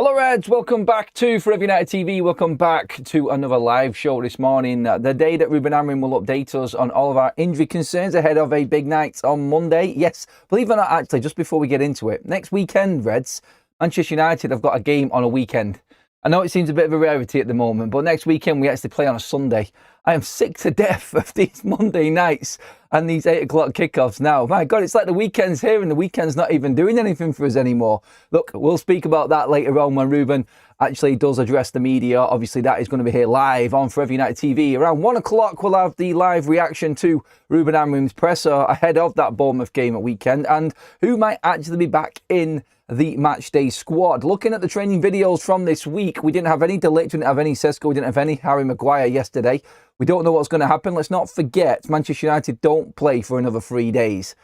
Hello Reds, welcome back to FUTV United TV, welcome back to another live show this morning, the day that Rúben Amorim will update us on all of our injury concerns ahead of a big night on Monday. Yes, believe it or not, actually, just before we get into it, next weekend, Reds, Manchester United have got a game on a weekend. I know it seems a bit of a rarity at the moment, but next weekend we actually play on a Sunday. I am sick to death of these Monday nights and these 8 o'clock kickoffs now. My God, it's like the weekend's here and the weekend's not even doing anything for us anymore. Look, we'll speak about that later on when Rúben actually does address the media. Obviously, that is going to be here live on FUTV United TV. Around 1 o'clock, we'll have the live reaction to Rúben Amorim's presser ahead of that Bournemouth game at weekend and who might actually be back in the matchday squad. Looking at the training videos from this week, we didn't have any De Ligt, we didn't have any Sesko, we didn't have any Harry Maguire yesterday. We don't know what's going to happen. Let's not forget, Manchester United don't play for another 3 days.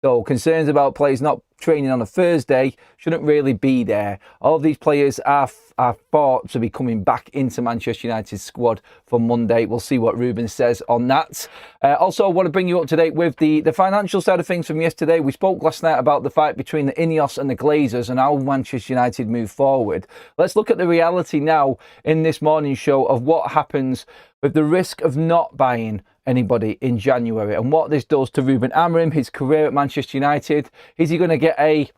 So concerns about players not training on a Thursday shouldn't really be there. All of these players are thought to be coming back into Manchester United's squad for Monday. We'll see what Rúben says on that. Also, I want to bring you up to date with the financial side of things from yesterday. We spoke last night about the fight between the Ineos and the Glazers and how Manchester United move forward. Let's look at the reality now in this morning show of what happens with the risk of not buying anybody in January and what this does to Rúben Amorim, his career at Manchester United. Is he going to get a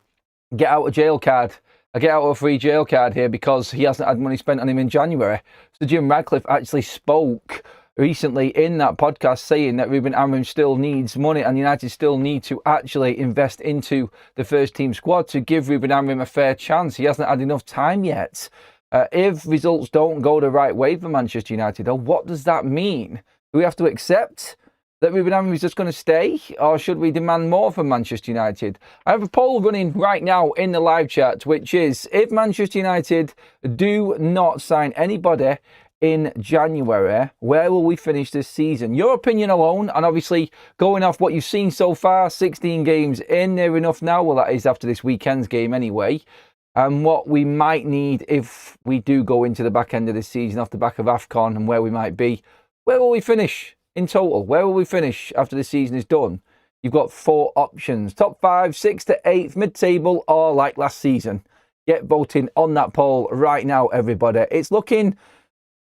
get out of jail card, a get out of free jail card here because he hasn't had money spent on him in January? So Jim Radcliffe actually spoke recently in that podcast saying that Rúben Amorim still needs money and United still need to actually invest into the first team squad to give Rúben Amorim a fair chance. He hasn't had enough time yet. If results don't go the right way for Manchester United, though, what does that mean? Do we have to accept that Rúben Amorim is just going to stay, or should we demand more from Manchester United? I have a poll running right now in the live chat, which is, if Manchester United do not sign anybody in January, where will we finish this season? Your opinion alone, and obviously going off what you've seen so far, 16 games in, near enough now, well, that is after this weekend's game anyway, and what we might need if we do go into the back end of this season off the back of AFCON and where we might be. Where will we finish in total? Where will we finish after the season is done? You've got 4 options. Top 5, 6 to 8th, mid-table, or like last season. Get voting on that poll right now, everybody. It's looking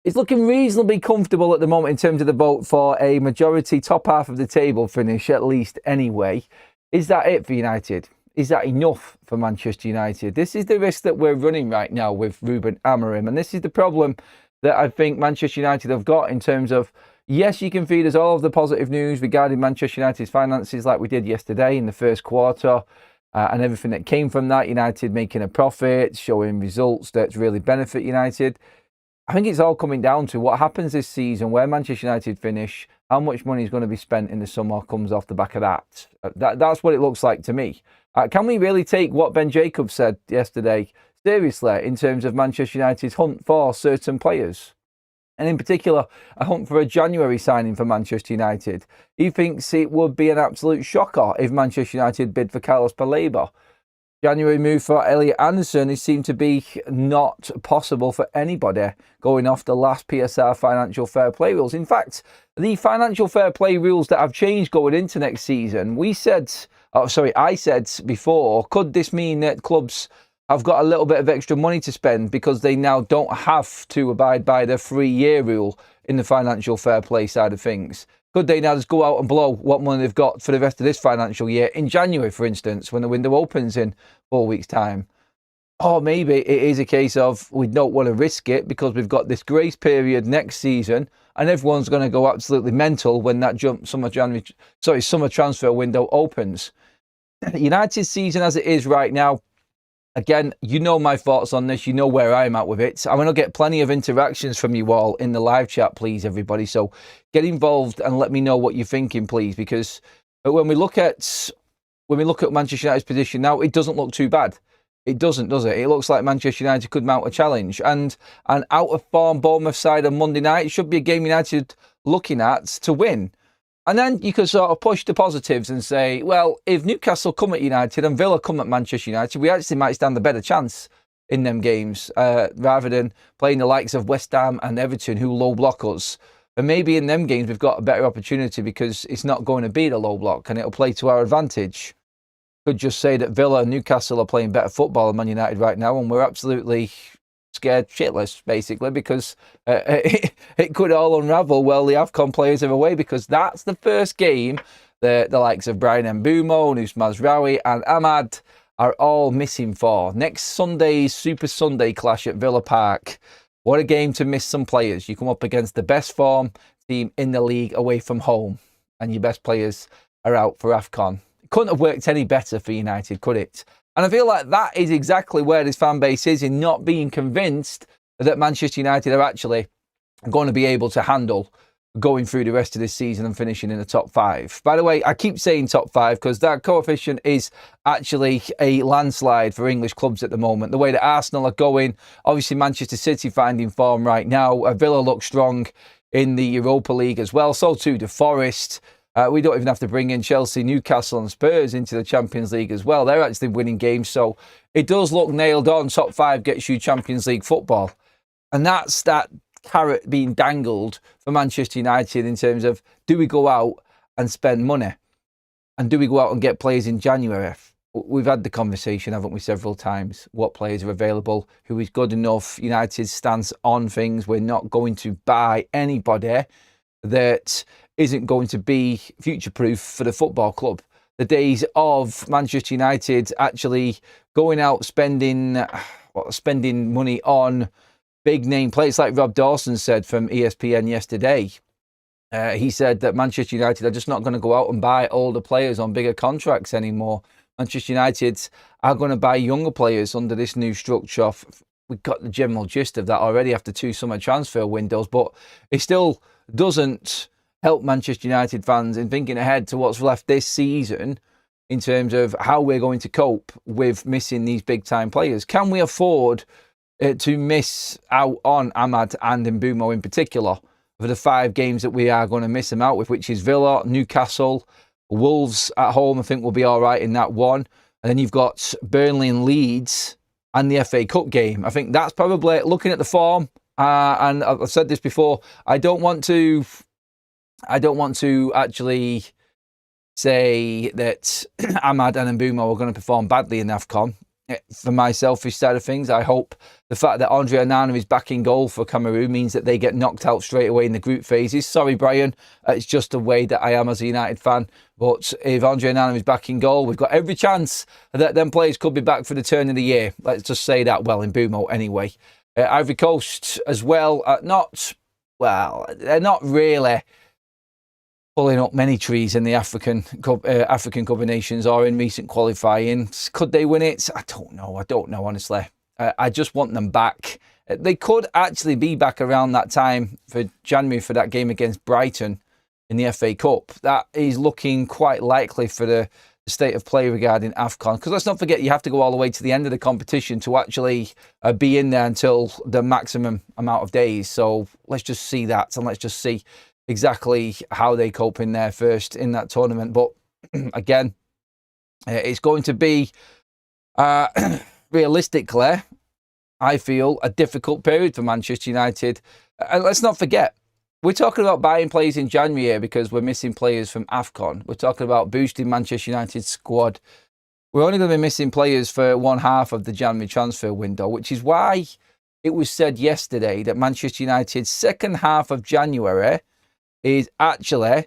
reasonably comfortable at the moment in terms of the vote for a majority top half of the table finish, at least anyway. Is that it for United? Is that enough for Manchester United? This is the risk that we're running right now with Rúben Amorim, and this is the problem that I think Manchester United have got in terms of, yes, you can feed us all of the positive news regarding Manchester United's finances like we did yesterday in the first quarter and everything that came from that, United making a profit, showing results that really benefit United. I think it's all coming down to what happens this season, where Manchester United finish, how much money is going to be spent in the summer comes off the back of that. That's what it looks like to me. Can we really take what Ben Jacobs said yesterday seriously in terms of Manchester United's hunt for certain players? And in particular, a hunt for a January signing for Manchester United. He thinks it would be an absolute shocker if Manchester United bid for Carlos Baleba. January move for Elliot Anderson, it seemed to be not possible for anybody going off the last PSR financial fair play rules. In fact, the financial fair play rules that have changed going into next season, I said before, could this mean that clubs have got a little bit of extra money to spend because they now don't have to abide by the 3-year rule in the financial fair play side of things? Could they now just go out and blow what money they've got for the rest of this financial year in January, for instance, when the window opens in 4 weeks' time? Or maybe it is a case of we don't want to risk it because we've got this grace period next season and everyone's going to go absolutely mental when that summer transfer window opens. United's season as it is right now, again, you know my thoughts on this. You know where I'm at with it. I'm going to get plenty of interactions from you all in the live chat, please, everybody. So get involved and let me know what you're thinking, please, because when we look at Manchester United's position now, it doesn't look too bad. It doesn't, does it? It looks like Manchester United could mount a challenge. And an out-of-form Bournemouth side on Monday night should be a game United looking at to win. And then you can sort of push the positives and say, well, if Newcastle come at United and Villa come at Manchester United, we actually might stand a better chance in them games rather than playing the likes of West Ham and Everton who low block us. And maybe in them games we've got a better opportunity because it's not going to be the low block and it'll play to our advantage. Could just say that Villa and Newcastle are playing better football than Man United right now and we're absolutely scared shitless, basically, because it could all unravel while the AFCON players are away, because that's the first game that the likes of Bryan Mbeumo, Nus Mazraoui and Ahmad are all missing for. Next Sunday's Super Sunday clash at Villa Park. What a game to miss some players. You come up against the best form team in the league away from home, and your best players are out for AFCON. It couldn't have worked any better for United, could it? And I feel like that is exactly where this fan base is, in not being convinced that Manchester United are actually going to be able to handle going through the rest of this season and finishing in the top 5. By the way, I keep saying top 5 because that coefficient is actually a landslide for English clubs at the moment. The way that Arsenal are going, obviously Manchester City finding form right now. Villa looks strong in the Europa League as well. So too the Forest. We don't even have to bring in Chelsea, Newcastle and Spurs into the Champions League as well. They're actually winning games. So it does look nailed on. Top 5 gets you Champions League football. And that's that carrot being dangled for Manchester United in terms of, do we go out and spend money? And do we go out and get players in January? We've had the conversation, haven't we, several times. What players are available? Who is good enough? United's stance on things. We're not going to buy anybody that isn't going to be future-proof for the football club. The days of Manchester United actually going out spending money on big-name players, like Rob Dawson said from ESPN yesterday. He said that Manchester United are just not going to go out and buy older players on bigger contracts anymore. Manchester United are going to buy younger players under this new structure. We've got the general gist of that already after 2 summer transfer windows, but it still doesn't help Manchester United fans in thinking ahead to what's left this season in terms of how we're going to cope with missing these big-time players. Can we afford to miss out on Ahmad and Mbeumo in particular for the 5 games that we are going to miss them out with, which is Villa, Newcastle, Wolves at home? I think we'll be all right in that one. And then you've got Burnley and Leeds and the FA Cup game. I think that's probably, looking at the form, and I've said this before, I don't want to actually say that Ahmad and Mbeumo are going to perform badly in AFCON. For my selfish side of things, I hope the fact that Andre Onana is back in goal for Cameroon means that they get knocked out straight away in the group phases. Sorry, Brian, it's just the way that I am as a United fan. But if Andre Onana is back in goal, we've got every chance that them players could be back for the turn of the year. Let's just say that. Well, in Mbeumo anyway. Ivory Coast as well. They're not really pulling up many trees in the African Cup of Nations or in recent qualifying. Could they win it? I don't know, honestly. I just want them back. They could actually be back around that time for January for that game against Brighton in the FA Cup. That is looking quite likely for the state of play regarding AFCON. Because let's not forget, you have to go all the way to the end of the competition to actually be in there until the maximum amount of days. So let's just see that, and let's just see exactly how they cope in there first in that tournament. But again, it's going to be realistically, I feel, a difficult period for Manchester United. And let's not forget, we're talking about buying players in January here because we're missing players from AFCON. We're talking about boosting Manchester United's squad. We're only going to be missing players for one half of the January transfer window, which is why it was said yesterday that Manchester United's second half of January is actually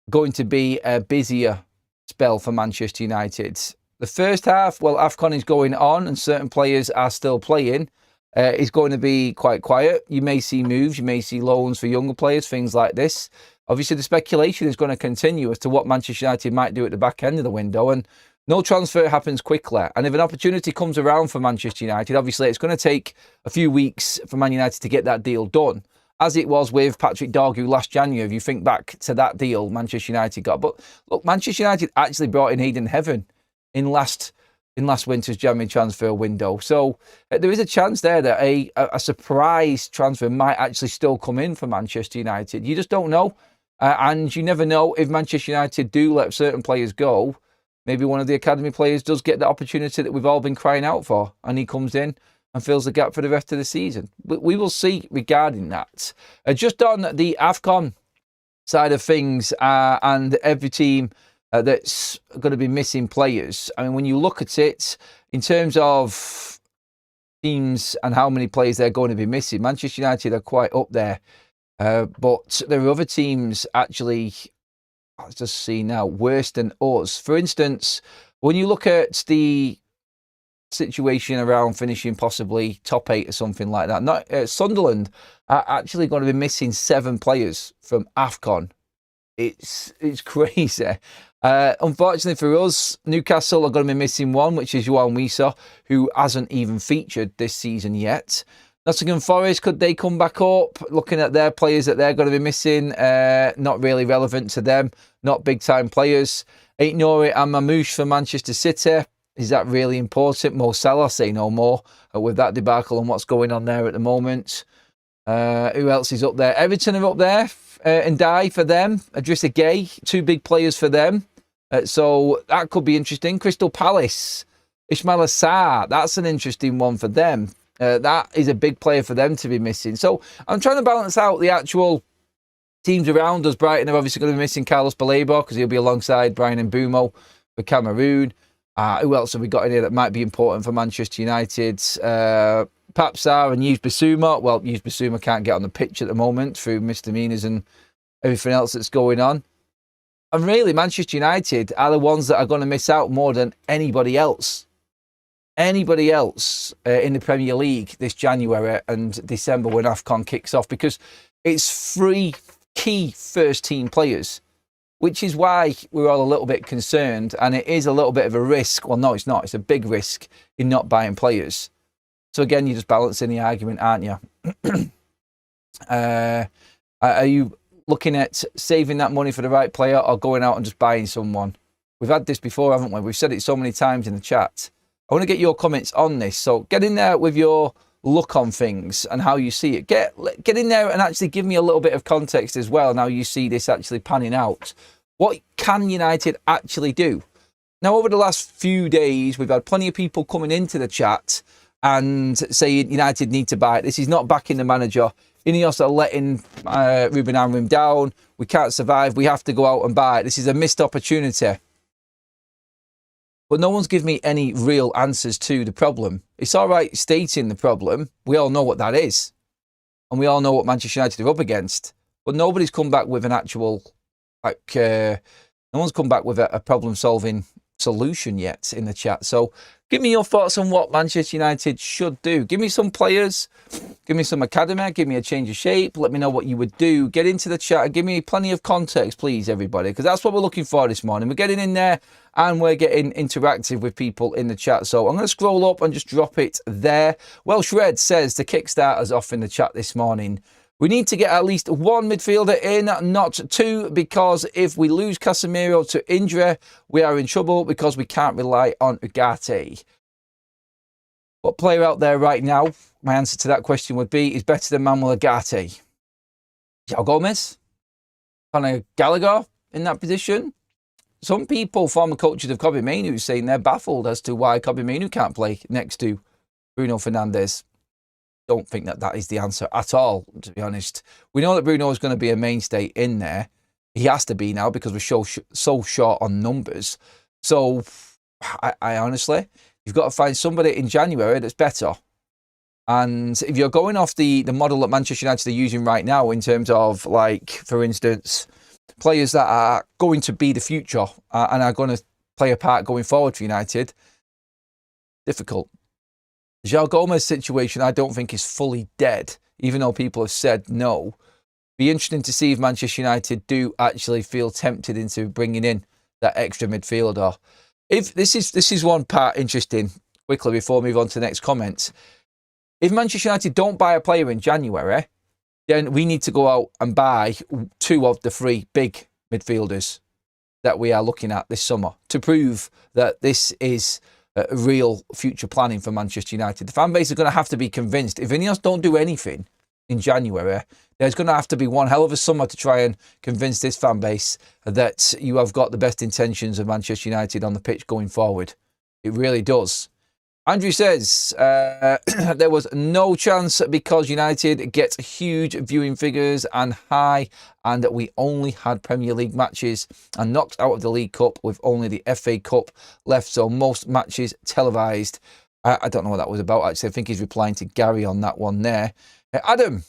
going to be a busier spell for Manchester United. The first half, well, AFCON is going on and certain players are still playing, is going to be quite quiet. You may see moves, you may see loans for younger players, things like this. Obviously, the speculation is going to continue as to what Manchester United might do at the back end of the window, and no transfer happens quickly. And if an opportunity comes around for Manchester United, obviously it's going to take a few weeks for Man United to get that deal done, as it was with Patrick Dorgu last January. If you think back to that deal Manchester United got. But look, Manchester United actually brought in Eden Heaven in last winter's January transfer window. So there is a chance there that a surprise transfer might actually still come in for Manchester United. You just don't know. And you never know if Manchester United do let certain players go. Maybe one of the academy players does get the opportunity that we've all been crying out for, and he comes in and fills the gap for the rest of the season. But we will see regarding that. Just on the AFCON side of things, and every team that's going to be missing players. I mean, when you look at it in terms of teams and how many players they're going to be missing, Manchester United are quite up there. But there are other teams actually, let's just see now, worse than us. For instance, when you look at the situation around finishing possibly top 8 or something like that, Sunderland are actually going to be missing 7 players from AFCON. It's crazy. Unfortunately for us, Newcastle are going to be missing 1, which is João Wissa, who hasn't even featured this season yet. Nottingham Forest, could they come back up? Looking at their players that they're going to be missing, not really relevant to them, not big-time players. Ain't Nouri and Mamouche for Manchester City. Is that really important? Mo Salah, say no more, with that debacle and what's going on there at the moment. Who else is up there? Everton are up there, and die for them. Idrissa Gueye, 2 big players for them. So that could be interesting. Crystal Palace, Ismail Assar, that's an interesting one for them. That is a big player for them to be missing. So I'm trying to balance out the actual teams around us. Brighton are obviously going to be missing Carlos Baleba because he'll be alongside Brian Mbeumo for Cameroon. Who else have we got in here that might be important for Manchester United? Papsar and Yves Bissouma. Well, Yves Bissouma can't get on the pitch at the moment through misdemeanors and everything else that's going on. And really, Manchester United are the ones that are going to miss out more than anybody else. Anybody else in the Premier League this January and December when AFCON kicks off, because it's 3 key first-team players, which is why we're all a little bit concerned, and it is a little bit of a risk. Well, no, it's not. It's a big risk in not buying players. So again, you're just balancing the argument, aren't you? Are you looking at saving that money for the right player or going out and just buying someone? We've had this before, haven't we? We've said it so many times in the chat. I want to get your comments on this. So get in there with your look on things and how you see it. Get in there and actually give me a little bit of context as well and how you see this actually panning out. What can United actually do? Now, over the last few days, we've had plenty of people coming into the chat and saying United need to buy it. This is not backing the manager. Ineos are letting Rúben Amorim down. We can't survive. We have to go out and buy it. This is a missed opportunity. But no one's given me any real answers to the problem. It's all right stating the problem. We all know what that is. And we all know what Manchester United are up against. But nobody's come back with an actual, no one's come back with a problem-solving solution yet in the chat. So give me your thoughts on what Manchester United should do. Give me some players, give me some academy, give me a change of shape, let me know what you would do. Get into the chat and give me plenty of context, please, everybody, because that's what we're looking for this morning. We're getting in there and we're getting interactive with people in the chat. So I'm going to scroll up and just drop it there. Welsh Red says the Kickstarter's off in the chat this morning. We need to get at least 1 midfielder in, not 2, because if we lose Casemiro to injury, we are in trouble because we can't rely on Ugarte. What player out there right now, my answer to that question would be, is better than Manuel Ugarte? João Gomez? Conor Gallagher in that position? Some people, former coaches of Kobbie Mainoo, saying they're baffled as to why Kobbie Mainoo can't play next to Bruno Fernandes. Don't think that is the answer at all, to be honest. We know that Bruno is going to be a mainstay in there. He has to be now because we're so short on numbers. So, I honestly, you've got to find somebody in January that's better. And if you're going off the model that Manchester United are using right now in terms of, like, for instance, players that are going to be the future and are going to play a part going forward for United, difficult. João Gomez situation, I don't think is fully dead, even though people have said no. Be interesting to see if Manchester United do actually feel tempted into bringing in that extra midfielder. If this is one part interesting, quickly before we move on to the next comments. If Manchester United don't buy a player in January, then we need to go out and buy 2 of the 3 big midfielders that we are looking at this summer to prove that this is real future planning for Manchester United. The fan base is going to have to be convinced. If Ineos don't do anything in January, there's going to have to be one hell of a summer to try and convince this fan base that you have got the best intentions of Manchester United on the pitch going forward. It really does. Andrew says there was no chance because United gets huge viewing figures and high, and we only had Premier League matches and knocked out of the League Cup with only the FA Cup left, so most matches televised. I don't know what that was about, actually. I think he's replying to Gary on that one there. Adam,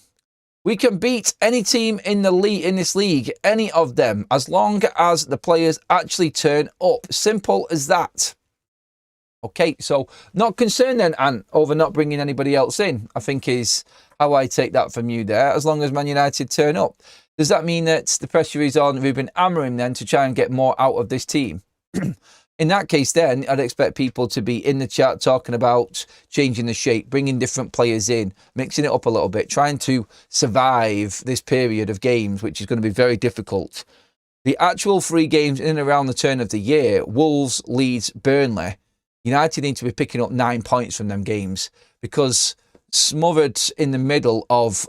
we can beat any team in the league, in this league, any of them, as long as the players actually turn up. Simple as that. Okay, so not concerned then, Ant, over not bringing anybody else in, I think is how I take that from you there, as long as Man United turn up. Does that mean that the pressure is on Rúben Amorim then to try and get more out of this team? In that case, then, I'd expect people to be in the chat talking about changing the shape, bringing different players in, mixing it up a little bit, trying to survive this period of games, which is going to be very difficult. The actual 3 games in and around the turn of the year, Wolves, Leeds, Burnley, United need to be picking up 9 points from them games, because smothered in the middle of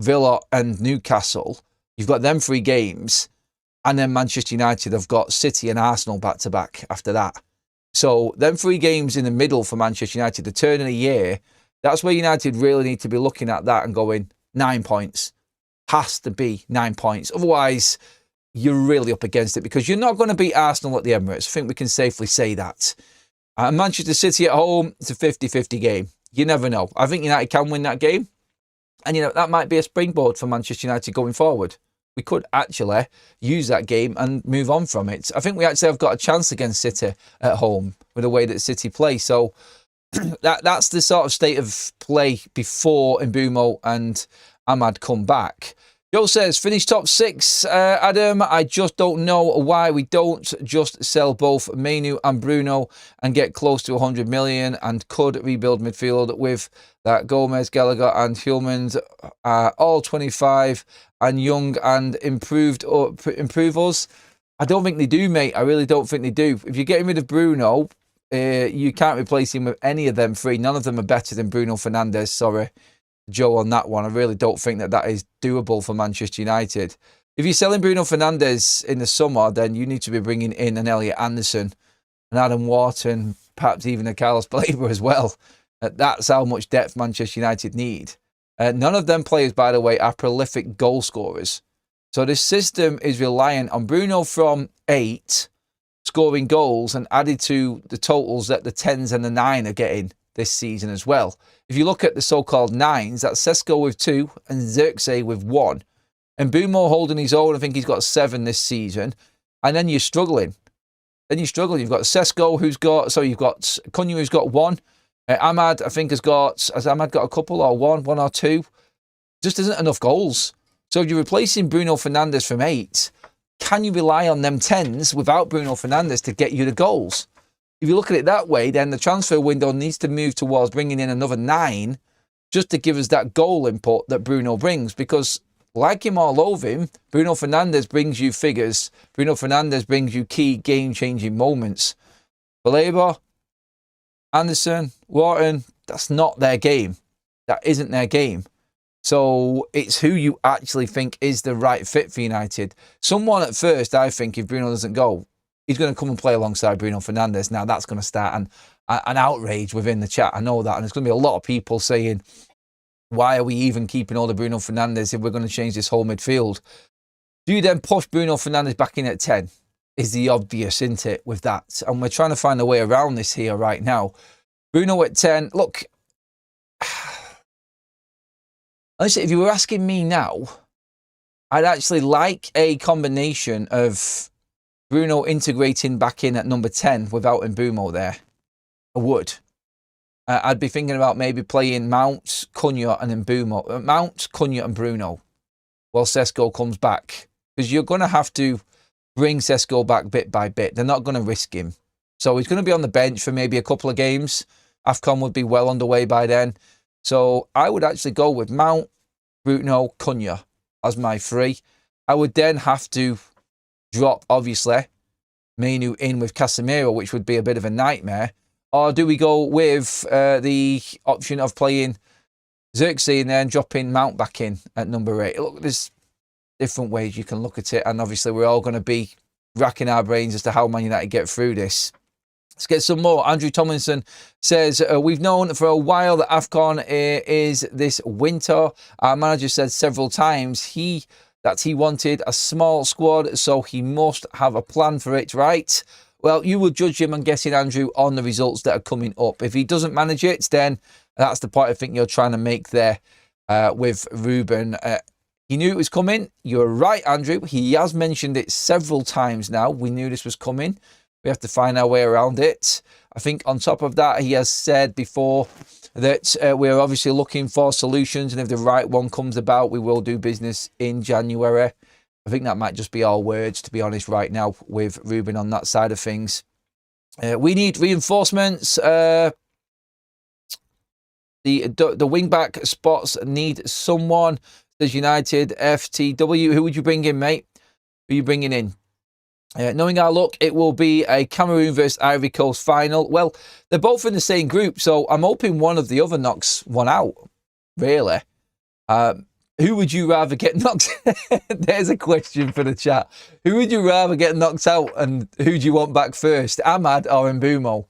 Villa and Newcastle, you've got them 3 games. And then Manchester United have got City and Arsenal back-to-back after that. So them 3 games in the middle for Manchester United, the turn of the year, that's where United really need to be looking at that and going, 9 points. Has to be 9 points. Otherwise, you're really up against it, because you're not going to beat Arsenal at the Emirates. I think we can safely say that. And Manchester City at home, it's a 50-50 game. You never know. I think United can win that game. And, that might be a springboard for Manchester United going forward. We could actually use that game and move on from it. I think we actually have got a chance against City at home with the way that City play. So that's the sort of state of play before Mbeumo and Ahmad come back. Joe says, finish top 6, Adam. I just don't know why we don't just sell both Manu and Bruno and get close to 100 million and could rebuild midfield with that Gomez, Gallagher and Hillman, all 25 and young and improve us. I don't think they do, mate. I really don't think they do. If you're getting rid of Bruno, you can't replace him with any of them 3. None of them are better than Bruno Fernandes. Sorry, Joe, on that one. I really don't think that is doable for Manchester United. If you're selling Bruno Fernandes in the summer, then you need to be bringing in an Elliot Anderson, an Adam Wharton, perhaps even a Carlos Baleba as well. That's how much depth Manchester United need. None of them players, by the way, are prolific goal scorers. So this system is reliant on Bruno from 8 scoring goals and added to the totals that the 10s and the 9 are getting this season as well. If you look at the so-called 9s, that's Sesko with 2 and Xerxes with 1. And Mbeumo holding his own, I think he's got 7 this season. And then you're struggling. You've got Sesko you've got Cunha who's got 1. Ahmad, I think, has Ahmad got a couple or one or 2? Just isn't enough goals. So if you're replacing Bruno Fernandes from 8, can you rely on them 10s without Bruno Fernandes to get you the goals? If you look at it that way, then the transfer window needs to move towards bringing in another 9 just to give us that goal input that Bruno brings. Because like him or loathe him, Bruno Fernandes brings you figures. Bruno Fernandes brings you key game-changing moments. Baleba, Anderson, Wharton, that's not their game. That isn't their game. So it's who you actually think is the right fit for United. Someone at first, I think, if Bruno doesn't go, he's going to come and play alongside Bruno Fernandes. Now, that's going to start an outrage within the chat. I know that. And there's going to be a lot of people saying, why are we even keeping all the Bruno Fernandes if we're going to change this whole midfield? Do you then push Bruno Fernandes back in at 10? Is the obvious, isn't it, with that? And we're trying to find a way around this here right now. Bruno at 10. Look, honestly, if you were asking me now, I'd actually like a combination of Bruno integrating back in at number 10 without Mbeumo there. I would. I'd be thinking about maybe playing Mount, Cunha and Mbeumo. Mount, Cunha and Bruno while Sesko comes back. Because you're going to have to bring Sesko back bit by bit. They're not going to risk him. So he's going to be on the bench for maybe a couple of games. AFCON would be well underway by then. So I would actually go with Mount, Bruno, Cunha as my 3. I would then have to drop, obviously, Manu in with Casemiro, which would be a bit of a nightmare. Or do we go with the option of playing Xerxes and then dropping Mount back in at number 8? Look, there's different ways you can look at it. And obviously, we're all going to be racking our brains as to how Man United get through this. Let's get some more. Andrew Tomlinson says, we've known for a while that AFCON is this winter. Our manager said several times that he wanted a small squad, so he must have a plan for it, right? Well, you will judge him, I'm guessing, Andrew, on the results that are coming up. If he doesn't manage it, then that's the point I think you're trying to make there with Rúben. He knew it was coming. You're right, Andrew. He has mentioned it several times now. We knew this was coming. We have to find our way around it. I think on top of that, he has said before that we're obviously looking for solutions, and if the right one comes about, we will do business in January. I think that might just be all words, to be honest, right now with Rúben on that side of things. We need reinforcements. The wing-back spots need someone. Says United, FTW. Who would you bring in, mate? Who are you bringing in? Knowing our luck, it will be a Cameroon versus Ivory Coast final. Well, they're both in the same group, so I'm hoping one of the other knocks one out, really. Who would you rather get knocked? There's a question for the chat. Who would you rather get knocked out, and who do you want back first, Ahmad or Mbeumo?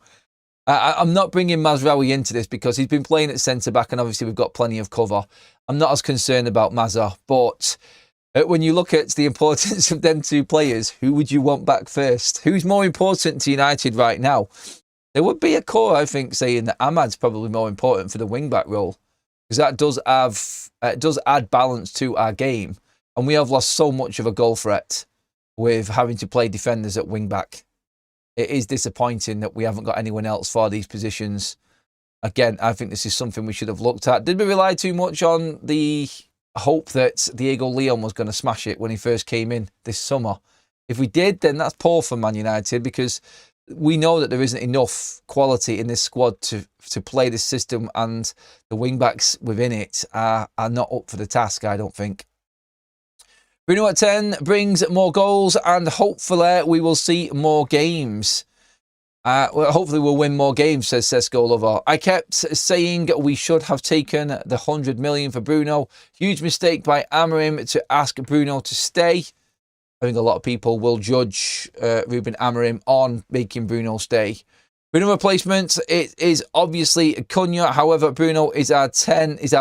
I'm not bringing Mazraoui into this because he's been playing at centre-back, and obviously we've got plenty of cover. I'm not as concerned about Mazza, but when you look at the importance of them two players, who would you want back first? Who's more important to United right now? There would be a core, I think, saying that Ahmad's probably more important for the wing-back role, because that does add balance to our game, and we have lost so much of a goal threat with having to play defenders at wing-back. It is disappointing that we haven't got anyone else for these positions. Again, I think this is something we should have looked at. Did we rely too much on the hope that Diego Leon was going to smash it when he first came in this summer? If we did, then that's poor for Man United, because we know that there isn't enough quality in this squad to play this system, and the wing-backs within it are not up for the task, I don't think. Bruno at 10 brings more goals, and hopefully we will see more games. Well, hopefully we'll win more games, says Sesko Lover. I kept saying we should have taken the 100 million for Bruno. Huge mistake by Amorim to ask Bruno to stay. I think a lot of people will judge Rúben Amorim on making Bruno stay. Bruno replacement, it is obviously Cunha. However, Bruno is our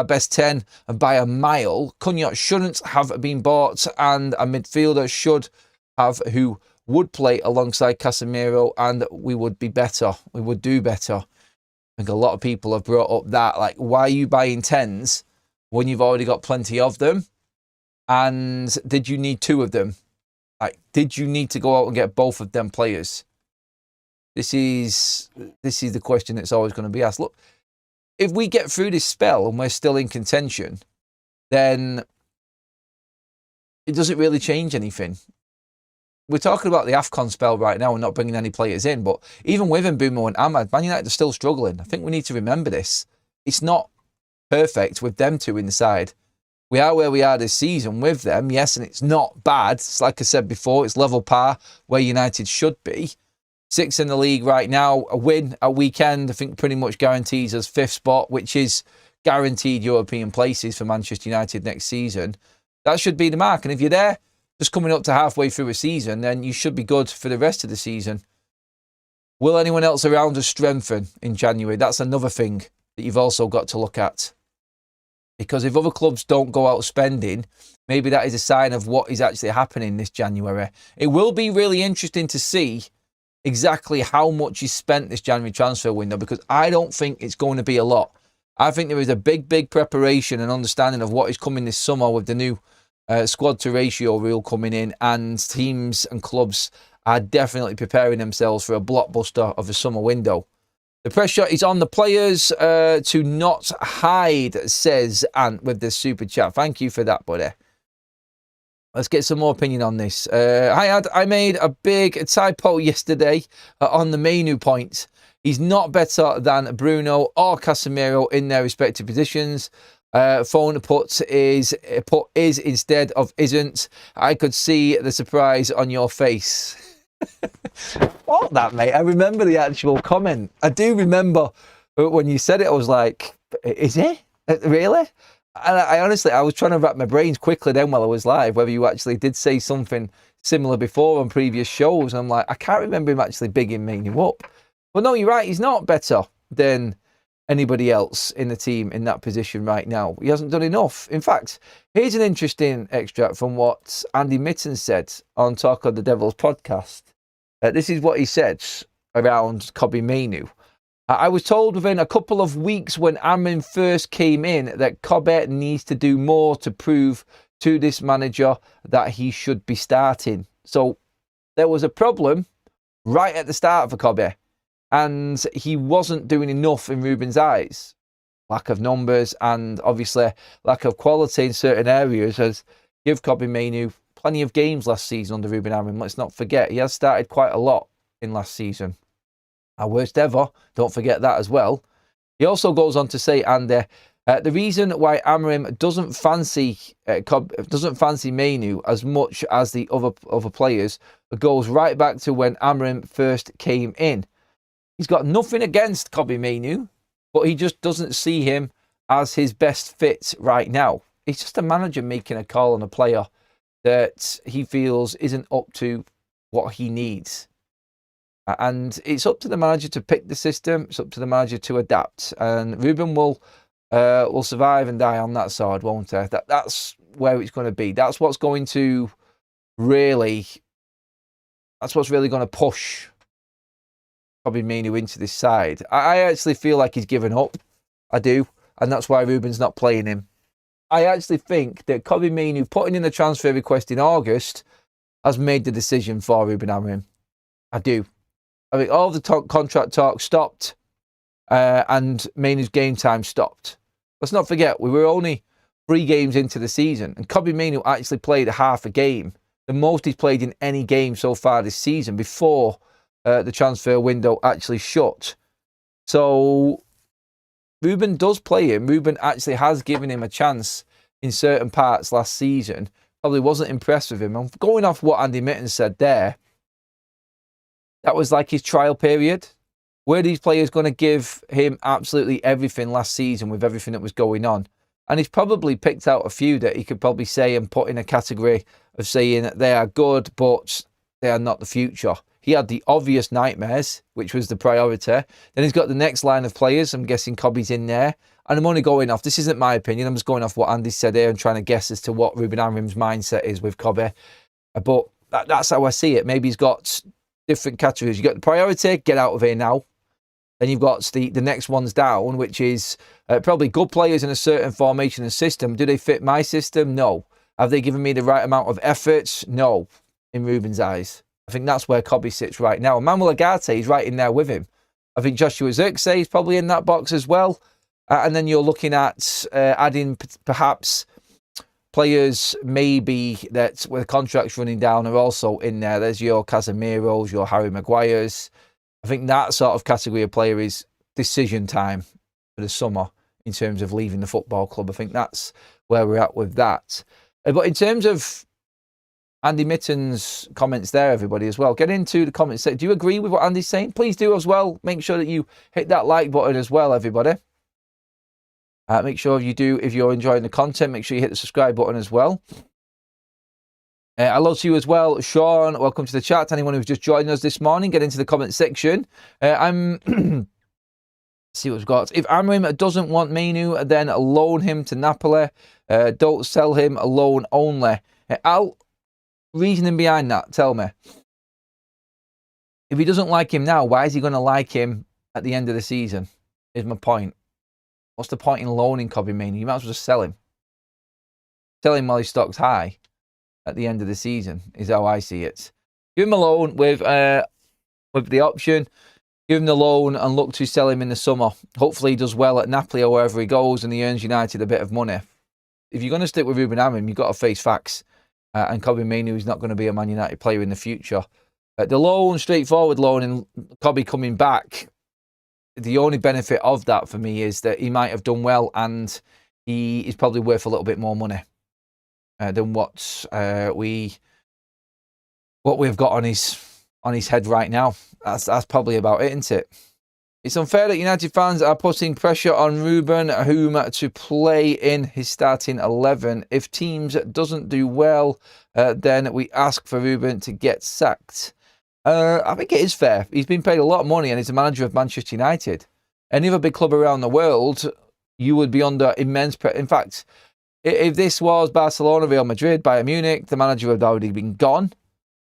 best 10, and by a mile. Cunha shouldn't have been bought, and a midfielder should have who would play alongside Casemiro, and we would be better. We would do better. I think a lot of people have brought up that, like, why are you buying 10s when you've already got plenty of them? And did you need 2 of them? Like, did you need to go out and get both of them players? This is the question that's always going to be asked. Look, if we get through this spell and we're still in contention, then it doesn't really change anything. We're talking about the AFCON spell right now and not bringing any players in, but even with Mbeumo and Ahmad, Man United are still struggling. I think we need to remember this. It's not perfect with them two in the side. We are where we are this season with them, yes, and it's not bad. It's like I said before, it's level par where United should be. 6th in the league right now. A win at weekend, I think, pretty much guarantees us 5th spot, which is guaranteed European places for Manchester United next season. That should be the mark. And if you're there, just coming up to halfway through a season, then you should be good for the rest of the season. Will anyone else around us strengthen in January? That's another thing that you've also got to look at. Because if other clubs don't go out spending, maybe that is a sign of what is actually happening this January. It will be really interesting to see exactly how much is spent this January transfer window, because I don't think it's going to be a lot. I think there is a big preparation and understanding of what is coming this summer with the new squad to ratio rule coming in, and teams and clubs are definitely preparing themselves for a blockbuster of a summer window. The pressure is on the players to not hide, says Ant with this super chat. Thank you for that, buddy. Let's get some more opinion on this. Hi, Ad. I made a big typo yesterday on the menu point. He's not better than Bruno or Casemiro in their respective positions. Phone put is instead of isn't. I could see the surprise on your face. What that, mate? I remember the actual comment. I do remember when you said it, I was like, is it? Really? And I honestly, I was trying to wrap my brains quickly then while I was live, whether you actually did say something similar before on previous shows. And I'm like, I can't remember him actually bigging me up. But no, you're right. He's not better than anybody else in the team in that position right now. He hasn't done enough. In fact, here's an interesting extract from what Andy Mitten said on Talk of the Devils podcast. This is what he said around Kobbie Mainoo. I was told within a couple of weeks when Amorim first came in that Kobbie needs to do more to prove to this manager that he should be starting. So there was a problem right at the start for Kobbie, and he wasn't doing enough in Rúben's eyes. Lack of numbers and obviously lack of quality in certain areas has given Kobbie Mainoo plenty of games last season under Rúben Amorim. Let's not forget, he has started quite a lot in last season. Our worst ever, don't forget that as well. He also goes on to say, Andy, the reason why Amorim doesn't fancy Mainoo as much as the other players goes right back to when Amorim first came in. He's got nothing against Kobbie Mainoo, but he just doesn't see him as his best fit right now. He's just a manager making a call on a player that he feels isn't up to what he needs. And it's up to the manager to pick the system. It's up to the manager to adapt. And Rúben will survive and die on that side, won't he? That's where it's going to be. That's what's going to really... That's what's really going to push Kobbie Mainoo into this side. I actually feel like he's given up. I do. And that's why Rúben's not playing him. I actually think that Kobbie Mainoo putting in the transfer request in August has made the decision for Rúben Amorim. I do. I mean, all the contract talk stopped and Mainoo's game time stopped. Let's not forget, we were only 3 games into the season and Kobbie Mainoo actually played half a game. The most he's played in any game so far this season before the transfer window actually shut. So Rúben does play him. Rúben actually has given him a chance in certain parts last season. Probably wasn't impressed with him. I'm going off what Andy Mitten said there. That was like his trial period. Were these players going to give him absolutely everything last season with everything that was going on? And he's probably picked out a few that he could probably say and put in a category of saying that they are good, but they are not the future. He had the obvious nightmares, which was the priority. Then he's got the next line of players. I'm guessing Kobbie's in there. And I'm only going off, this isn't my opinion, I'm just going off what Andy said here and trying to guess as to what Rúben Amorim's mindset is with Kobbie. But that's how I see it. Maybe he's got different categories. You've got the priority, get out of here now. Then you've got the next ones down, which is probably good players in a certain formation and system. Do they fit my system? No. Have they given me the right amount of effort? No, in Rúben's eyes. I think that's where Kobbie sits right now. And Manuel Ugarte is right in there with him. I think Joshua Zirkzee is probably in that box as well. And then you're looking at adding perhaps players maybe that with contracts running down are also in there. There's your Casemiros, your Harry Maguires. I think that sort of category of player is decision time for the summer in terms of leaving the football club. I think that's where we're at with that. But in terms of Andy Mitten's comments there, everybody, as well, get into the comments section. Do you agree with what Andy's saying? Please do as well. Make sure that you hit that like button as well, everybody. Make sure you do, if you're enjoying the content, make sure you hit the subscribe button as well. Hello to you as well, Sean. Welcome to the chat. Anyone who's just joined us this morning, get into the comment section. See what we've got. If Amorim doesn't want Mainoo, then loan him to Napoli. Don't sell him, loan only. Reasoning behind that, tell me. If he doesn't like him now, why is he going to like him at the end of the season? Is my point. What's the point in loaning Kobbie Mainoo? You might as well just sell him. Sell him while his stock's high at the end of the season, is how I see it. Give him a loan with the option. Give him the loan and look to sell him in the summer. Hopefully he does well at Napoli or wherever he goes and he earns United a bit of money. If you're going to stick with Rúben Amorim, you've got to face facts. And Kobbie Mainoo is not going to be a Man United player in the future. The loan, straightforward loan, and Kobbie coming back, the only benefit of that for me is that he might have done well and he is probably worth a little bit more money than what we've got on his head right now. That's probably about it, isn't it? It's unfair that United fans are putting pressure on Rúben, whom to play in his starting 11. If teams doesn't do well, then we ask for Rúben to get sacked. I think it is fair. He's been paid a lot of money and he's a manager of Manchester United. Any other big club around the world, you would be under immense pressure. In fact, if this was Barcelona, Real Madrid, Bayern Munich, the manager would already been gone.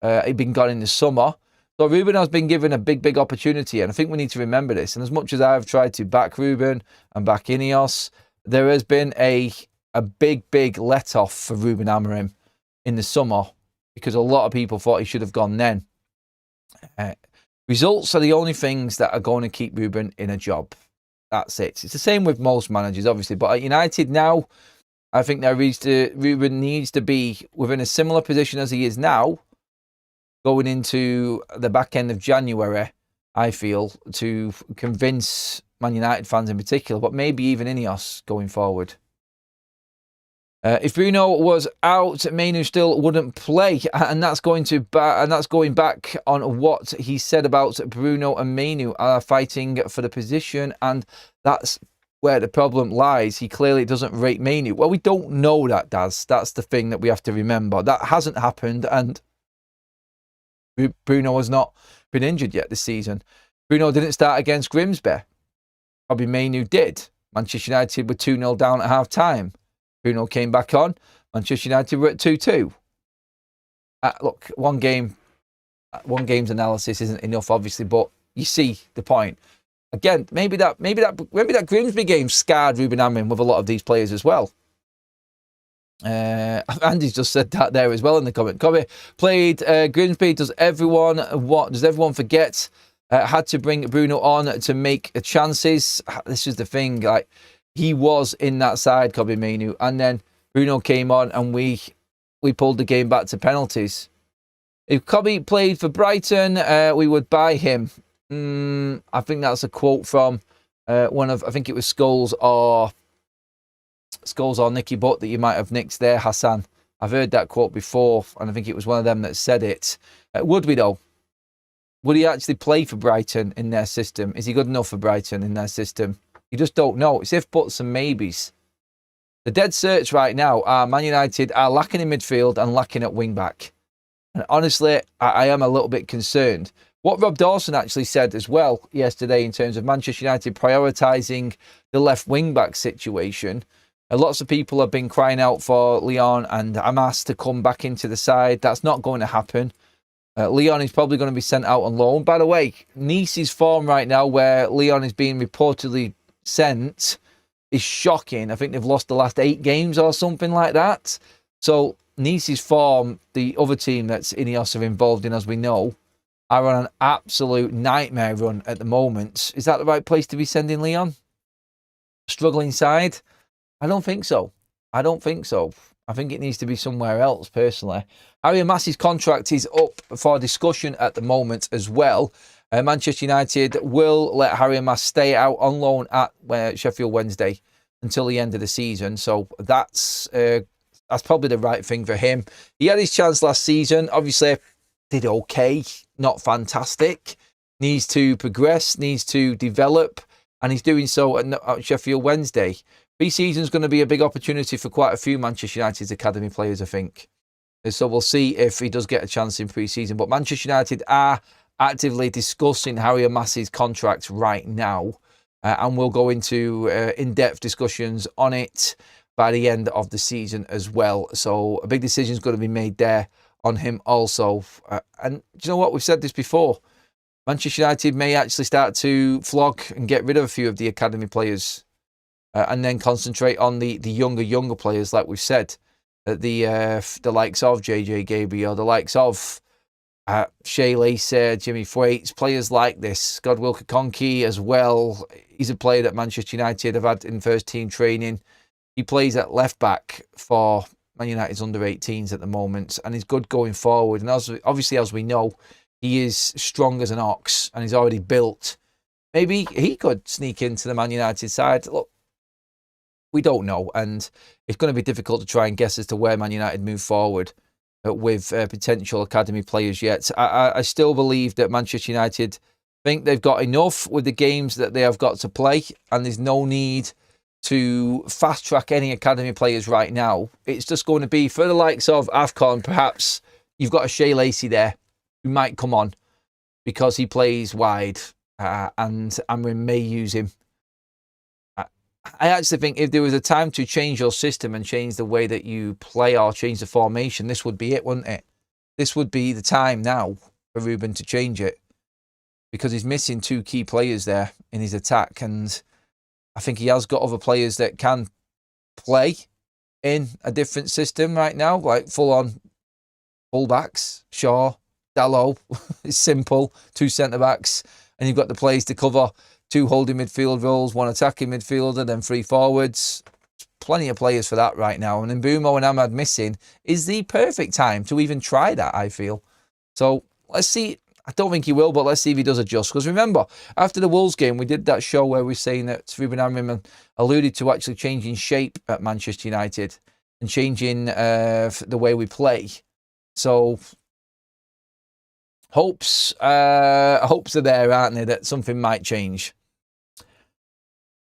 He'd been gone in the summer. So Rúben has been given a big opportunity, and I think we need to remember this. And as much as I've tried to back Rúben and back Ineos, there has been a big let-off for Rúben Amorim in the summer because a lot of people thought he should have gone then. Results are the only things that are going to keep Rúben in a job. That's it. It's the same with most managers, obviously. But at United now, I think Rúben needs to be within a similar position as he is now, going into the back end of January, I feel, to convince Man United fans in particular, but maybe even Ineos going forward. If Bruno was out, Mainu still wouldn't play, and that's going back on what he said about Bruno and Mainu are fighting for the position, and that's where the problem lies. He clearly doesn't rate Mainu. Well, we don't know that, Daz. That's the thing that we have to remember. That hasn't happened, and Bruno has not been injured yet this season. Bruno didn't start against Grimsby. Probably Mainu did. Manchester United were 2-0 down at half-time. Bruno came back on. Manchester United were at 2-2. Look, one game's analysis isn't enough, obviously, but you see the point. Again, maybe that Grimsby game scarred Rúben Amorim with a lot of these players as well. Andy's just said that there as well in the comment. Kobe played Grimsby. Does everyone forget? Had to bring Bruno on to make chances. This is the thing. Like, he was in that side, Kobe Mainu, and then Bruno came on, and we pulled the game back to penalties. If Kobe played for Brighton, we would buy him. I think that's a quote from one of, I think it was Scholes or Nicky Butt that you might have nicked there, Hassan. I've heard that quote before, and I think it was one of them that said it. Would we, though? Would he actually play for Brighton in their system? Is he good enough for Brighton in their system? You just don't know. It's if, buts and maybes. The dead search right now are Man United are lacking in midfield and lacking at wing-back. And honestly, I am a little bit concerned. What Rob Dawson actually said as well yesterday in terms of Manchester United prioritising the left wing-back situation. Lots of people have been crying out for Leon and Hamas to come back into the side. That's not going to happen. Leon is probably going to be sent out on loan. By the way, Nice's form right now, where Leon is being reportedly sent, is shocking. I think they've lost the last 8 games or something like that. So Nice's form, the other team that's Ineos are involved in, as we know, are on an absolute nightmare run at the moment. Is that the right place to be sending Leon? Struggling side? I don't think so. I think it needs to be somewhere else, personally. Harry Hamas's contract is up for discussion at the moment as well. Manchester United will let Harry Hamas stay out on loan at Sheffield Wednesday until the end of the season. So that's probably the right thing for him. He had his chance last season. Obviously, did okay, not fantastic. Needs to progress, needs to develop, and he's doing so at Sheffield Wednesday. Pre-season is going to be a big opportunity for quite a few Manchester United's academy players, I think. So we'll see if he does get a chance in pre-season. But Manchester United are actively discussing Harry Hamas's contract right now, and we'll go into in-depth discussions on it by the end of the season as well. So a big decision is going to be made there on him also. And do you know what? We've said this before. Manchester United may actually start to flog and get rid of a few of the academy players and then concentrate on the younger players, like we've said. The likes of JJ Gabriel, the likes of Shea Lacey, Jimmy Thwaites, players like this. Godwill Kakonki as well. He's a player that Manchester United have had in first team training. He plays at left back for Man United's under-18s at the moment, and he's good going forward. And obviously, as we know, he is strong as an ox, and he's already built. Maybe he could sneak into the Man United side. Look, we don't know, and it's going to be difficult to try and guess as to where Man United move forward with potential academy players yet. I still believe that Manchester United think they've got enough with the games that they have got to play, and there's no need to fast-track any academy players right now. It's just going to be, for the likes of AFCON, perhaps you've got a Shea Lacey there who might come on because he plays wide, and Amorim may use him. I actually think if there was a time to change your system and change the way that you play or change the formation, this would be it, wouldn't it? This would be the time now for Rúben to change it, because he's missing 2 key players there in his attack, and I think he has got other players that can play in a different system right now, like full-on full-backs. Shaw, Dalot, it's simple, 2 centre-backs, and you've got the players to cover 2 holding midfield roles, 1 attacking midfielder, then 3 forwards. Plenty of players for that right now. And Mbeumo and Ahmad missing is the perfect time to even try that, I feel. So let's see. I don't think he will, but let's see if he does adjust. Because remember, after the Wolves game, we did that show where we were saying that Rúben Amorim alluded to actually changing shape at Manchester United and changing the way we play. So hopes are there, aren't they, that something might change.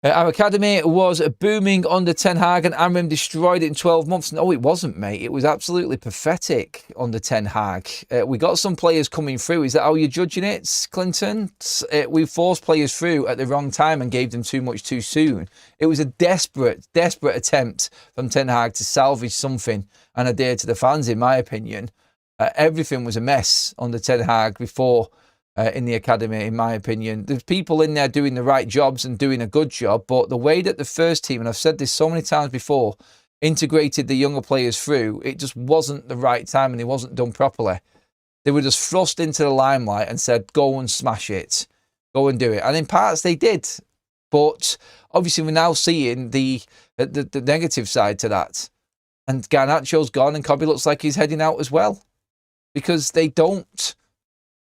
Our academy was booming under Ten Hag, and Amorim destroyed it in 12 months. No, it wasn't, mate. It was absolutely pathetic under Ten Hag. We got some players coming through. Is that how you're judging it, Clinton? We forced players through at the wrong time and gave them too much too soon. It was a desperate attempt from Ten Hag to salvage something and adhere to the fans, in my opinion. Everything was a mess under Ten Hag before in the academy, in my opinion. There's people in there doing the right jobs and doing a good job, but the way that the first team, and I've said this so many times before, integrated the younger players through, it just wasn't the right time and it wasn't done properly. They were just thrust into the limelight and said, go and smash it. Go and do it. And in parts they did. But obviously we're now seeing the negative side to that. And Garnacho's gone and Kobe looks like he's heading out as well. Because they don't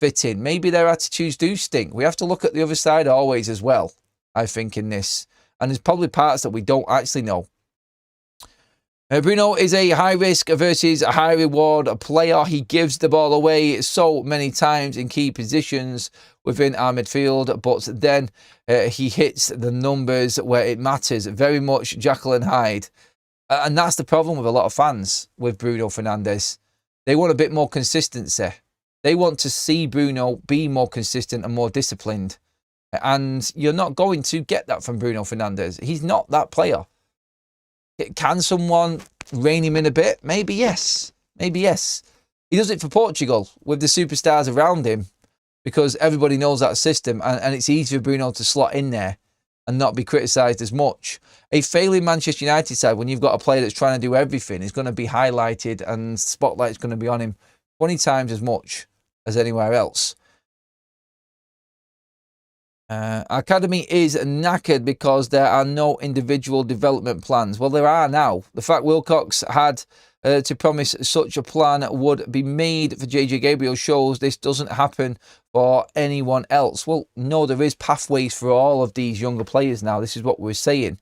fit in. Maybe their attitudes do stink. We have to look at the other side always as well, I think, in this. And there's probably parts that we don't actually know. Bruno is a high risk versus a high reward player. He gives the ball away so many times in key positions within our midfield, but then he hits the numbers where it matters. Very much Jekyll and Hyde. And that's the problem with a lot of fans with Bruno Fernandes. They want a bit more consistency. They want to see Bruno be more consistent and more disciplined. And you're not going to get that from Bruno Fernandes. He's not that player. Can someone rein him in a bit? Maybe yes. Maybe yes. He does it for Portugal with the superstars around him because everybody knows that system and it's easy for Bruno to slot in there and not be criticised as much. A failing Manchester United side, when you've got a player that's trying to do everything, is going to be highlighted and spotlight's going to be on him 20 times as much as anywhere else. Academy is knackered because there are no individual development plans. Well, there are now. The fact Wilcox had to promise such a plan would be made for JJ Gabriel shows this doesn't happen for anyone else. Well, no, there is pathways for all of these younger players now. This is what we're saying.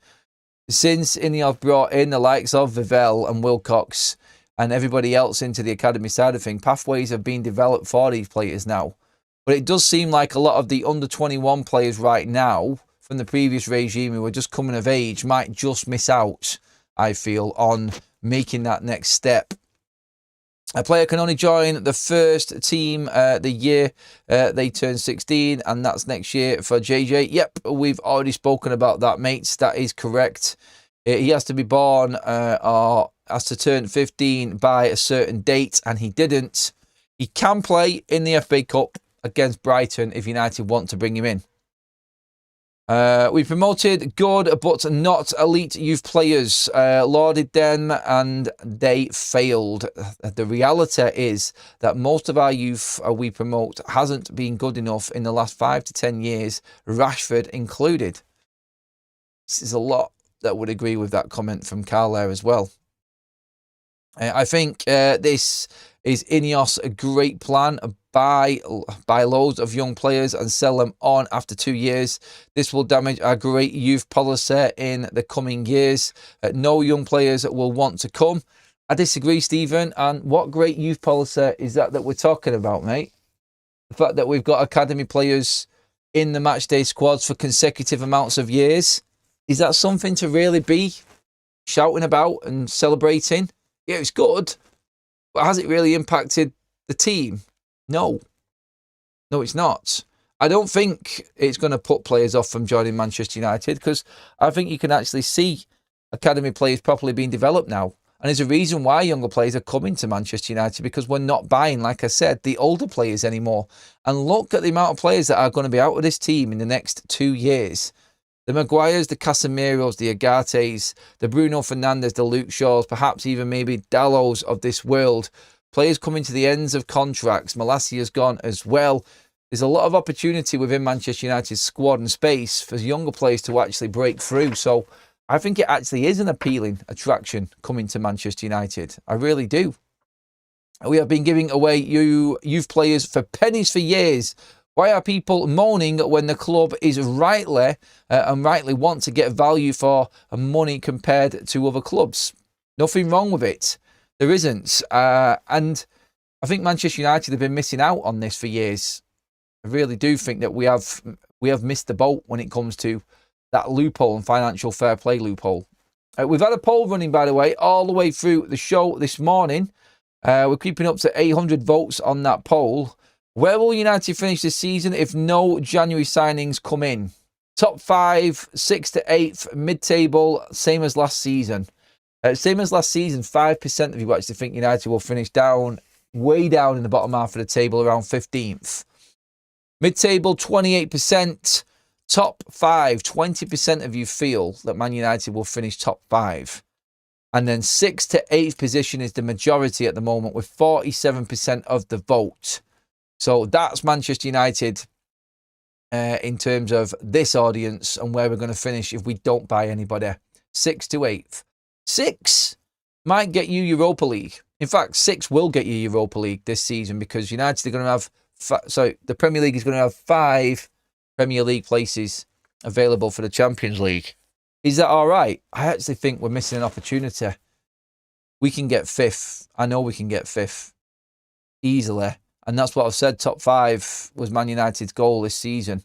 Since Ineos brought in the likes of Vivell and Wilcox and everybody else into the academy side of things, pathways have been developed for these players now. But it does seem like a lot of the under-21 players right now from the previous regime who are just coming of age might just miss out, I feel, on making that next step. A player can only join the first team the year they turn 16, and that's next year for JJ. Yep, we've already spoken about that, mates. That is correct. He has to be born or has to turn 15 by a certain date, and he didn't. He can play in the FA Cup against Brighton if United want to bring him in. We promoted good but not elite youth players, lauded them and they failed. The reality is that most of our youth we promote hasn't been good enough in the last 5 to 10 years, Rashford included. There's a lot that would agree with that comment from Carl there as well. I think this is Ineos a great plan. Buy loads of young players and sell them on after 2 years. This will damage our great youth policy in the coming years. No young players will want to come. I disagree, Stephen. And what great youth policy is that we're talking about, mate? The fact that we've got academy players in the matchday squads for consecutive amounts of years. Is that something to really be shouting about and celebrating? Yeah, it's good. But has it really impacted the team? No. No, it's not. I don't think it's going to put players off from joining Manchester United because I think you can actually see academy players properly being developed now. And there's a reason why younger players are coming to Manchester United, because we're not buying, like I said, the older players anymore. And look at the amount of players that are going to be out of this team in the next 2 years. The Maguires, the Casemiros, the Agates, the Bruno Fernandes, the Luke Shaws, perhaps even maybe Dallots of this world. Players coming to the ends of contracts. Malacia's gone as well. There's a lot of opportunity within Manchester United's squad and space for younger players to actually break through. So I think it actually is an appealing attraction coming to Manchester United. I really do. We have been giving away youth players for pennies for years. Why are people moaning when the club is rightly want to get value for money compared to other clubs? Nothing wrong with it. There isn't. And I think Manchester United have been missing out on this for years. I really do think that we have missed the boat when it comes to that loophole and financial fair play loophole. We've had a poll running, by the way, all the way through the show this morning. We're creeping up to 800 votes on that poll. Where will United finish this season if no January signings come in? Top 5, 6th to 8th, mid-table, same as last season. Same as last season, 5% of you actually think United will finish down, way down in the bottom half of the table, around 15th. Mid-table, 28%. Top 5, 20% of you feel that Man United will finish top 5. And then 6th to 8th position is the majority at the moment, with 47% of the vote. So that's Manchester United in terms of this audience and where we're going to finish if we don't buy anybody. 6th to 8th. 6 might get you Europa League. In fact, 6 will get you Europa League this season, because United are going to have... the Premier League is going to have 5 Premier League places available for the Champions League. Is that all right? I actually think we're missing an opportunity. We can get 5th. I know we can get 5th easily. And that's what I've said. Top 5 was Man United's goal this season.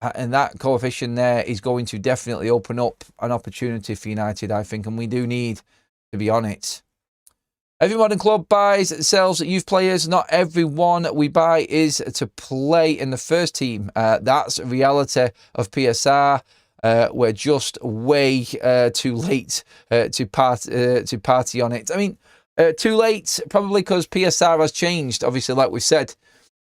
And that coefficient there is going to definitely open up an opportunity for United, I think. And we do need to be on it. Every modern club buys, sells youth players. Not everyone we buy is to play in the first team. That's reality of PSR. We're just way too late to party on it. I mean, too late, probably because PSR has changed, obviously, like we said.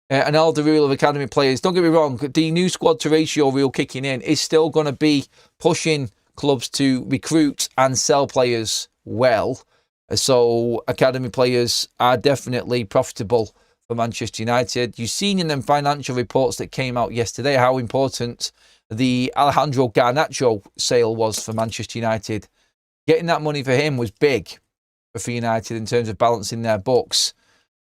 And all the rule of academy players, don't get me wrong, the new squad to ratio rule kicking in is still going to be pushing clubs to recruit and sell players well. So academy players are definitely profitable for Manchester United. You've seen in them financial reports that came out yesterday how important the Alejandro Garnacho sale was for Manchester United. Getting that money for him was big for United in terms of balancing their books.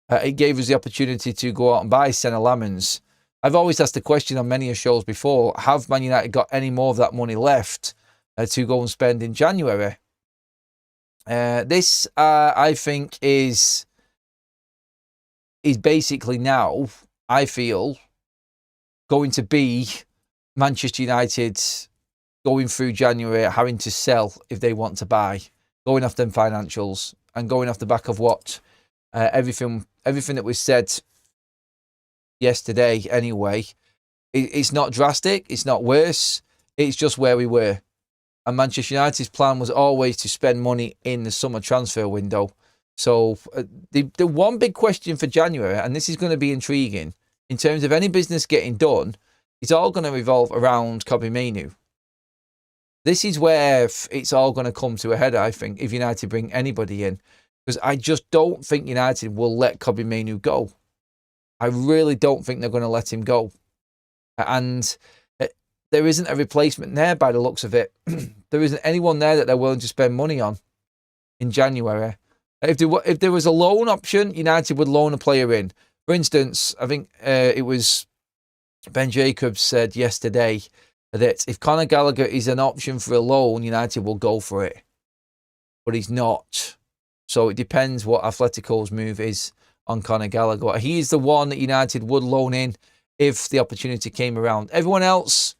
It gave us the opportunity to go out and buy Senna Lamens. I've always asked the question on many shows before, have Man United got any more of that money left to go and spend in January? This, I think, is basically now, I feel, going to be Manchester United going through January, having to sell if they want to buy, going off them financials and going off the back of what everything that was said yesterday anyway. It's not drastic, it's not worse, it's just where we were. And Manchester United's plan was always to spend money in the summer transfer window. So the one big question for January, and this is going to be intriguing, in terms of any business getting done, it's all going to revolve around Kobbie Mainoo. This is where it's all going to come to a head, I think, if United bring anybody in. Because I just don't think United will let Kobbie Mainoo go. I really don't think they're going to let him go. And there isn't a replacement there by the looks of it. There isn't anyone there that they're willing to spend money on in January. If there was a loan option, United would loan a player in. For instance, I think it was Ben Jacobs said yesterday that if Conor Gallagher is an option for a loan, United will go for it. But he's not. So it depends what Atletico's move is on Conor Gallagher. He's the one that United would loan in if the opportunity came around. Everyone else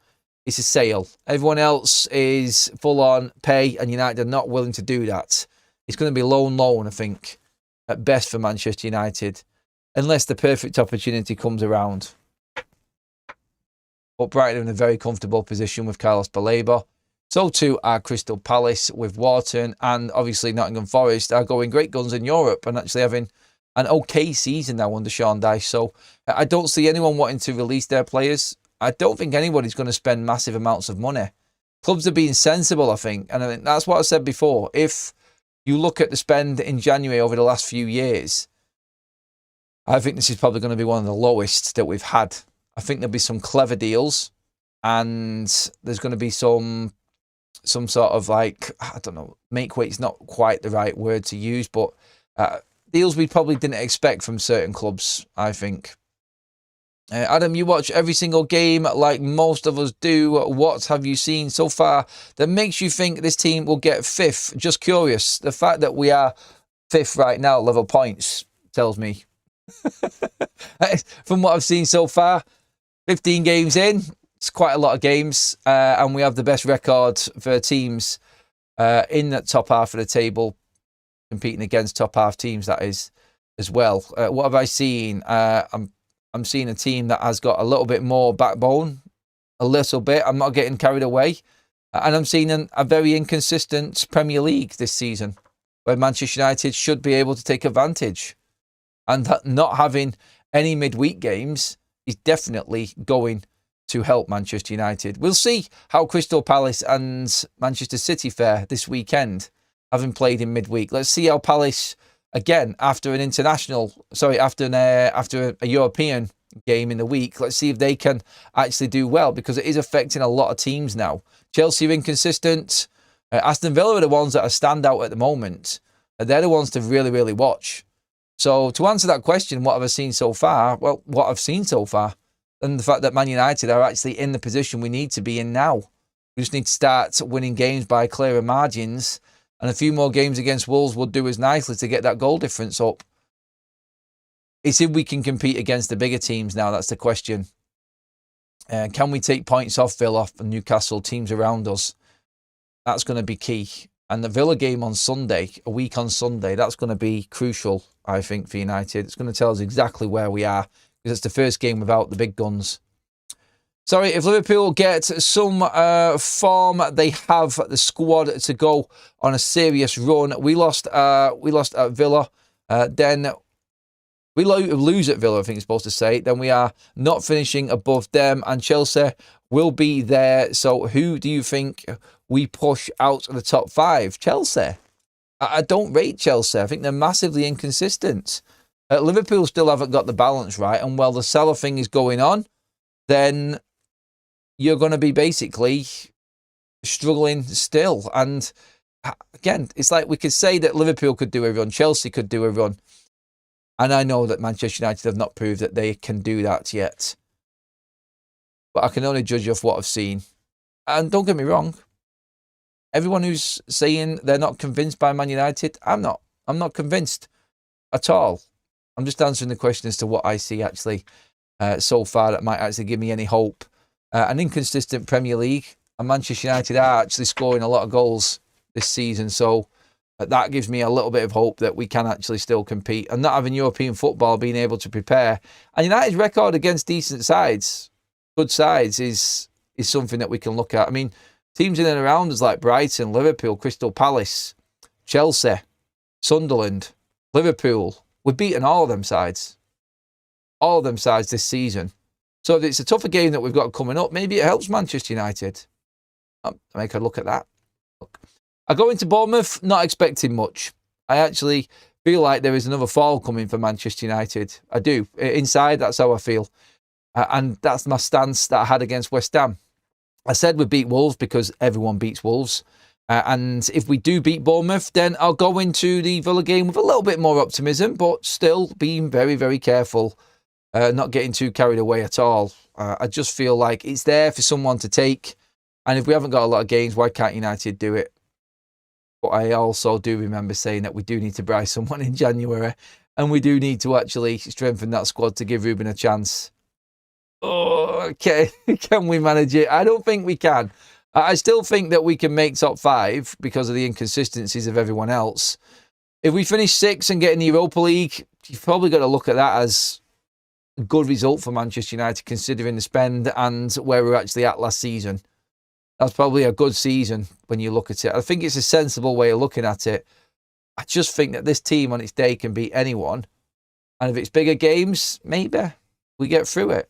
is a sale. Everyone else is full-on pay, and United are not willing to do that. It's going to be loan, I think, at best for Manchester United, unless the perfect opportunity comes around. But Brighton are in a very comfortable position with Carlos Baleba. So too are Crystal Palace with Wharton, and obviously Nottingham Forest are going great guns in Europe and actually having an okay season now under Sean Dyche. So I don't see anyone wanting to release their players. I don't think anybody's going to spend massive amounts of money. Clubs are being sensible, I think. And I think that's what I said before. If you look at the spend in January over the last few years, I think this is probably going to be one of the lowest that we've had. I think there'll be some clever deals, and there's going to be some sort of like, I don't know, make weight's not quite the right word to use, but deals we probably didn't expect from certain clubs, I think. Adam, you watch every single game like most of us do. What have you seen so far that makes you think this team will get fifth? Just curious. The fact that we are fifth right now, level points, tells me. From what I've seen so far, 15 games in, it's quite a lot of games. And we have the best record for teams in the top half of the table, competing against top half teams, that is, as well. What have I seen? I'm seeing a team that has got a little bit more backbone, a little bit. I'm not getting carried away. And I'm seeing a very inconsistent Premier League this season, where Manchester United should be able to take advantage. And that not having any midweek games is definitely going to help Manchester United. We'll see how Crystal Palace and Manchester City fare this weekend, having played in midweek. Let's see how Palace, again, after a European game in the week, let's see if they can actually do well, because it is affecting a lot of teams now. Chelsea are inconsistent. Aston Villa are the ones that are standout at the moment. They're the ones to really, really watch. So to answer that question, what have I seen so far? Well, what I've seen so far, and the fact that Man United are actually in the position we need to be in now. We just need to start winning games by clearer margins, and a few more games against Wolves would do us nicely to get that goal difference up. It's if we can compete against the bigger teams now, that's the question. Can we take points off Villa and Newcastle, teams around us? That's going to be key. And the Villa game on Sunday, a week on Sunday, that's going to be crucial, I think, for United. It's going to tell us exactly where we are, because it's the first game without the big guns. Sorry, if Liverpool get some form, they have the squad to go on a serious run. We lost at Villa, then we lose at Villa, I think it's supposed to say. Then we are not finishing above them, and Chelsea will be there. So who do you think we push out of the top five? Chelsea. I don't rate Chelsea. I think they're massively inconsistent. Liverpool still haven't got the balance right, and while the Salah thing is going on, then you're going to be basically struggling still. And again, it's like we could say that Liverpool could do a run, Chelsea could do a run. And I know that Manchester United have not proved that they can do that yet. But I can only judge off what I've seen. And don't get me wrong, everyone who's saying they're not convinced by Man United, I'm not. I'm not convinced at all. I'm just answering the question as to what I see actually so far that might actually give me any hope. An inconsistent Premier League, and Manchester United are actually scoring a lot of goals this season. So that gives me a little bit of hope that we can actually still compete, and not having European football being able to prepare. And United's record against decent sides, good sides, is something that we can look at. I mean, teams in and around us like Brighton, Liverpool, Crystal Palace, Chelsea, Sunderland, Liverpool, we've beaten all of them sides. All of them sides this season. So if it's a tougher game that we've got coming up, maybe it helps Manchester United. I'll make a look at that. Look. I go into Bournemouth not expecting much. I actually feel like there is another fall coming for Manchester United. I do. Inside, that's how I feel. And that's my stance that I had against West Ham. I said we beat Wolves because everyone beats Wolves. And if we do beat Bournemouth, then I'll go into the Villa game with a little bit more optimism, but still being very, very careful. Not getting too carried away at all. I just feel like it's there for someone to take. And if we haven't got a lot of games, why can't United do it? But I also do remember saying that we do need to buy someone in January. And we do need to actually strengthen that squad to give Rúben a chance. Oh, okay. Can we manage it? I don't think we can. I still think that we can make top five because of the inconsistencies of everyone else. If we finish sixth and get in the Europa League, you've probably got to look at that as a good result for Manchester United, considering the spend and where we're actually at last season. That's probably a good season when you look at it. I think it's a sensible way of looking at it. I just think that this team on its day can beat anyone. And if it's bigger games, maybe we get through it.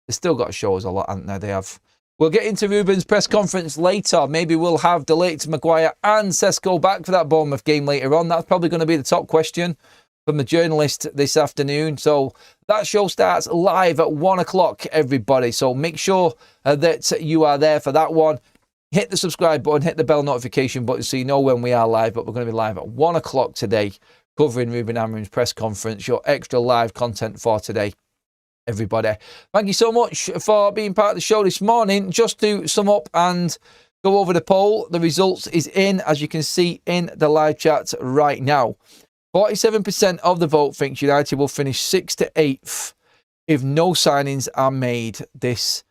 They've still got to show us a lot, haven't they? They have. We'll get into Rúben's press conference later. Maybe we'll have the latest Maguire and Sesko back for that Bournemouth game later on. That's probably going to be the top question from the journalist this afternoon. So that show starts live at 1 o'clock, everybody. So make sure that you are there for that one. Hit the subscribe button, hit the bell notification button so you know when we are live. But we're going to be live at 1 o'clock today, covering Rúben Amorim's press conference. Your extra live content for today, everybody. Thank you so much for being part of the show this morning. Just to sum up and go over the poll, the results is in, as you can see in the live chat right now. 47% of the vote thinks United will finish 6th to 8th if no signings are made this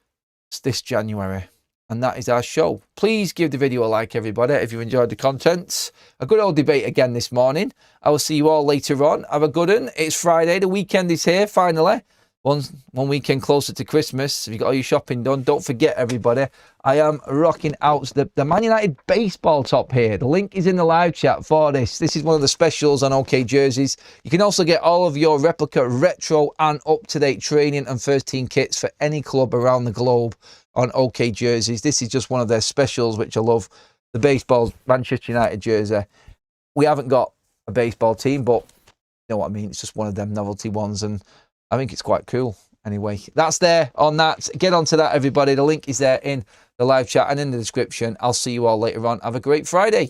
January. And that is our show. Please give the video a like, everybody, if you enjoyed the content. A good old debate again this morning. I will see you all later on. Have a good one. It's Friday. The weekend is here, finally. One weekend closer to Christmas. If you got all your shopping done, don't forget, everybody, I am rocking out the Man United baseball top here. The link is in the live chat for this. This is one of the specials on OK Jerseys. You can also get all of your replica, retro and up-to-date training and first team kits for any club around the globe on OK Jerseys. This is just one of their specials, which I love. The baseball Manchester United jersey. We haven't got a baseball team, but you know what I mean. It's just one of them novelty ones, and I think it's quite cool. Anyway, that's there on that. Get onto that, everybody. The link is there in the live chat and in the description. I'll see you all later on. Have a great Friday.